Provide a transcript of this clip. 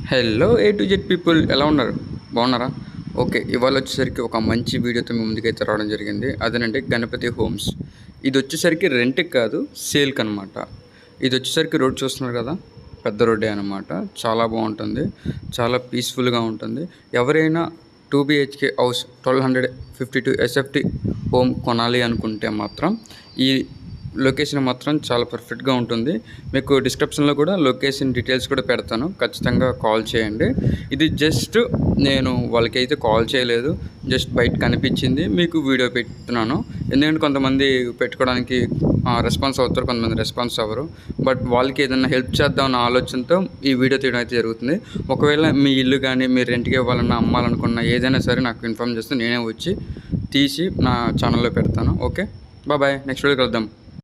Hello A to Z people ఎలా ఉన్నారు? బాగున్నారా? ఓకే. ఇవాళ వచ్చేసరికి ఒక మంచి వీడియోతో మీ ముందుకైతే రావడం జరిగింది. అదేనండి గణపతి హోమ్స్. ఇది వచ్చేసరికి రెంట్‌కి కాదు సేల్‌కి అనమాట. ఇది వచ్చేసరికి రోడ్ చూస్తున్నారు కదా! పెద్ద రోడ్డే అనమాట. చాలా బాగుంటుంది. చాలా పీస్‌ఫుల్‌గా ఉంటుంది. ఎవరైనా 2 బీహెచ్‌కే హౌస్ 1252 ఎస్ఎఫ్టీ హోమ్ కొనాలి అనుకుంటే మాత్రం ఈ లొకేషన్ మాత్రం చాలా పర్ఫెక్ట్‌గా ఉంటుంది. మీకు డిస్క్రిప్షన్‌లో కూడా లొకేషన్ డీటెయిల్స్ కూడా పెడతాను. ఖచ్చితంగా కాల్ చేయండి. ఇది జస్ట్ నేను వాళ్ళకైతే కాల్ చేయలేదు. జస్ట్ బయట కనిపించింది. మీకు వీడియో పెడుతున్నాను. ఎందుకంటే కొంతమంది పెట్టుకోవడానికి రెస్పాన్స్ అవుతారు. కొంతమంది రెస్పాన్స్ అవ్వరు. బట్ వాళ్ళకి ఏదైనా హెల్ప్ చేద్దాం అన్న ఆలోచనతో ఈ వీడియో తీయడం అయితే జరుగుతుంది. ఒకవేళ మీ ఇల్లు కానీ మీరు రెంట్‌కి ఇవ్వాలన్నా, అమ్మాలనుకున్నా ఏదైనా సరే నాకు ఇన్ఫార్మ్ చేస్తే నేనే వచ్చి తీసి నా ఛానల్‌లో పెడతాను. ఓకే. బాయ్. నెక్స్ట్ వీడియోలో కలుద్దాం.